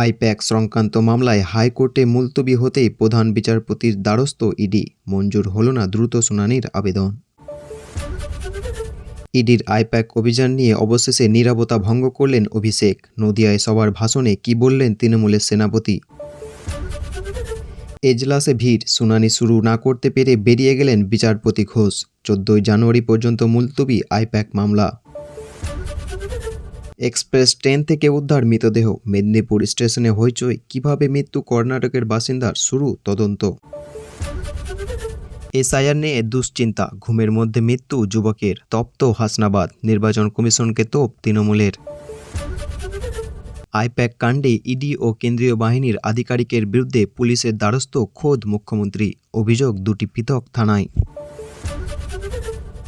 I-PAC সংক্রান্ত মামলায় হাইকোর্টে মুলতবি হতেই প্রধান বিচারপতির দ্বারস্থ ইডি, মঞ্জুর হল না দ্রুত শুনানির আবেদন। ইডির আইপ্যাক অভিযান নিয়ে অবশেষে নীরবতা ভঙ্গ করলেন অভিষেক। নদিয়ায় সবার ভাষণে কি বললেন তৃণমূলের সেনাপতি? এজলাসে ভিড়, শুনানি শুরু না করতে পেরে বেরিয়ে গেলেন বিচারপতি ঘোষ। 14 জানুয়ারি পর্যন্ত মুলতবি আইপ্যাক মামলা। এক্সপ্রেস ট্রেন থেকে উদ্ধার মৃতদেহ, মেদিনীপুর স্টেশনে হইচই, কিভাবে মৃত্যু কর্ণাটকের বাসিন্দার, শুরু তদন্ত। এসআইআর নিয়ে দুশ্চিন্তা, ঘুমের মধ্যে মৃত্যু যুবকের, তপ্ত হাসনাবাদ, নির্বাচন কমিশনকে তোপ তৃণমূলের। আইপ্যাক কাণ্ডে ইডি ও কেন্দ্রীয় বাহিনীর আধিকারিকের বিরুদ্ধে পুলিশের দ্বারস্থ খোদ মুখ্যমন্ত্রী, অভিযোগ দুটি পৃথক থানায়।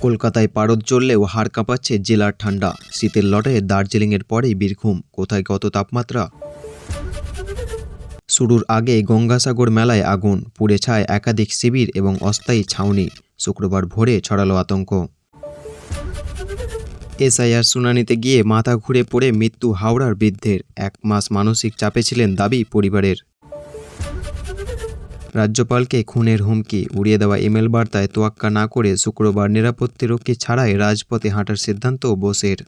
কলকাতায় পারদ চললেও হাড় কাঁপাচ্ছে জেলার ঠান্ডা, শীতের লড়াইয়ে দার্জিলিংয়ের পরেই বীরভূম, কোথায় কত তাপমাত্রা? শুরুর আগে গঙ্গাসাগর মেলায় আগুন, পুড়ে ছায় একাধিক শিবির এবং অস্থায়ী ছাউনি, শুক্রবার ভোরে ছড়ালো আতঙ্ক। এসআইআর শুনানিতে গিয়ে মাথা ঘুরে পড়ে মৃত্যু হাওড়ার বৃদ্ধের, 1 মাস মানসিক চাপে ছিলেন দাবি পরিবারের। রাজ্যপালকে খুনের হুমকি, উড়িয়ে দেওয়া ইমেল বার্তায় তোয়াক্কা না করে শুক্রবার নিরাপত্তারক্ষী ছাড়াই রাজপথে হাঁটার সিদ্ধান্ত বোসের।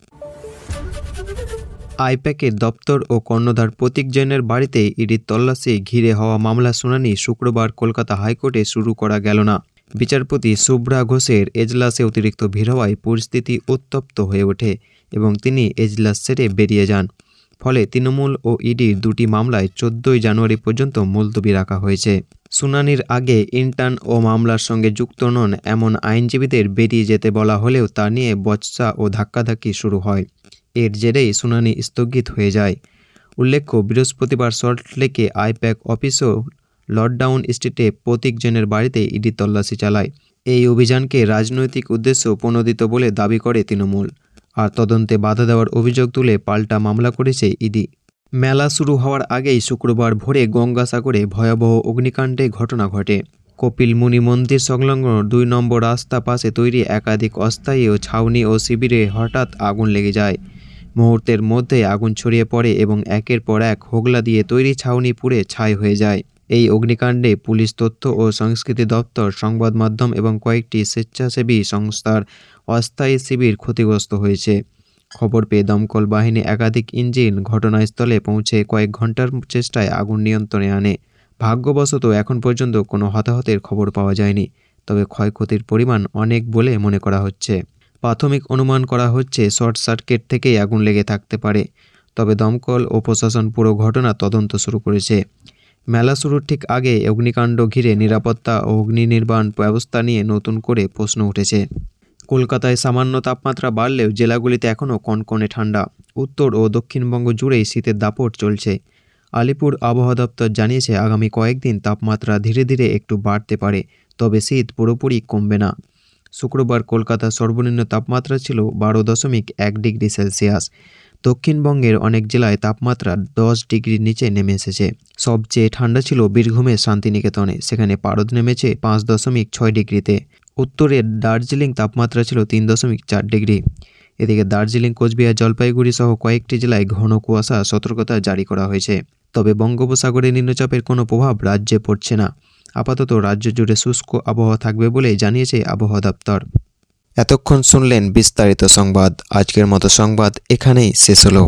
আইপ্যাকের দপ্তর ও কর্ণধার প্রতীক জৈনের বাড়িতে ইডির তল্লাশি ঘিরে হওয়া মামলা শুনানি শুক্রবার কলকাতা হাইকোর্টে শুরু করা গেল না। বিচারপতি শুভ্রা ঘোষের এজলাসে অতিরিক্ত ভিড় হওয়ায় পরিস্থিতি উত্তপ্ত হয়ে ওঠে এবং তিনি এজলাস ছেড়ে বেরিয়ে যান। ফলে তৃণমূল ও ইডির দুটি মামলায় 14 জানুয়ারি পর্যন্ত মুলতবি রাখা হয়েছে। শুনানির আগে ইন্টার্ন ও মামলার সঙ্গে যুক্ত নন এমন আইনজীবীদের বেরিয়ে যেতে বলা হলেও তা নিয়ে বচসা ও ধাক্কাধাক্কি শুরু হয়। এর জেরেই শুনানি স্থগিত হয়ে যায়। উল্লেখ্য, বৃহস্পতিবার সল্টলেকে আইপ্যাক অফিস ও লকডাউন স্ট্রিটে প্রতীক জৈনের বাড়িতে ইডি তল্লাশি চালায়। এই অভিযানকে রাজনৈতিক উদ্দেশ্য প্রণোদিত বলে দাবি করে তৃণমূল, আর তদন্তে বাধা দেওয়ার অভিযোগ তুলে পাল্টা মামলা করেছে ইডি। মেলা শুরু হওয়ার আগেই শুক্রবার ভোরে গঙ্গাসাগরে ভয়াবহ অগ্নিকাণ্ডে ঘটনা ঘটে। কপিল মুনি মন্দির সংলগ্ন 2 নম্বর রাস্তা পাশে তৈরি একাধিক অস্থায়ী ও ছাউনি ও শিবিরে হঠাৎ আগুন লেগে যায়। মুহূর্তের মধ্যে আগুন ছড়িয়ে পড়ে এবং একের পর এক হোগলা দিয়ে তৈরি ছাউনি পুড়ে ছাই হয়ে যায়। এই অগ্নিকাণ্ডে পুলিশ, তথ্য ও সংস্কৃতি দপ্তর, সংবাদ মাধ্যম এবং কয়েকটি স্বেচ্ছাসেবী সংস্থার অস্থায়ী শিবির ক্ষতিগ্রস্ত হয়েছে। খবর পেয়ে দমকল বাহিনী একাধিক ইঞ্জিন ঘটনাস্থলে পৌঁছে কয়েক ঘন্টার চেষ্টায় আগুন নিয়ন্ত্রণে আনে। ভাগ্যবশত এখন পর্যন্ত কোনো হতাহতের খবর পাওয়া যায়নি, তবে ক্ষয়ক্ষতির পরিমাণ অনেক বলে মনে করা হচ্ছে। প্রাথমিক অনুমান করা হচ্ছে শর্ট সার্কিট থেকেই আগুন লেগে থাকতে পারে, তবে দমকল ও প্রশাসন পুরো ঘটনা তদন্ত শুরু করেছে। মেলা শুরুর ঠিক আগে অগ্নিকাণ্ড ঘিরে নিরাপত্তা ও অগ্নি নির্বাণ ব্যবস্থা নিয়ে নতুন করে প্রশ্ন উঠেছে। কলকাতায় সামান্য তাপমাত্রা বাড়লেও জেলাগুলিতে এখনও কনকনে ঠান্ডা। উত্তর ও দক্ষিণবঙ্গ জুড়েই শীতের দাপট চলছে। আলিপুর আবহাওয়া দপ্তর জানিয়েছে আগামী কয়েকদিন তাপমাত্রা ধীরে ধীরে একটু বাড়তে পারে, তবে শীত পুরোপুরি কমবে না। শুক্রবার কলকাতার সর্বনিম্ন তাপমাত্রা ছিল 12.1 ডিগ্রি সেলসিয়াস। দক্ষিণবঙ্গের অনেক জেলায় তাপমাত্রা 10 ডিগ্রির নিচে নেমে এসেছে। সবচেয়ে ঠান্ডা ছিল বীরভূমের শান্তিনিকেতনে, সেখানে পারদ নেমেছে 5.6 ডিগ্রিতে। উত্তরের দার্জিলিং তাপমাত্রা ছিল 3.4 ডিগ্রি। এদিকে দার্জিলিং, কোচবিহার, জলপাইগুড়ি সহ কয়েকটি জেলায় ঘন কুয়াশা সতর্কতা জারি করা হয়েছে। তবে বঙ্গোপসাগরে নিম্নচাপের কোনো প্রভাব রাজ্যে পড়ছে না। আপাতত রাজ্য জুড়ে শুষ্ক আবহাওয়া থাকবে বলে জানিয়েছে আবহাওয়া দপ্তর। এতক্ষণ শুনলেন বিস্তারিত সংবাদ। আজকের মতো সংবাদ এখানেই শেষ হলো।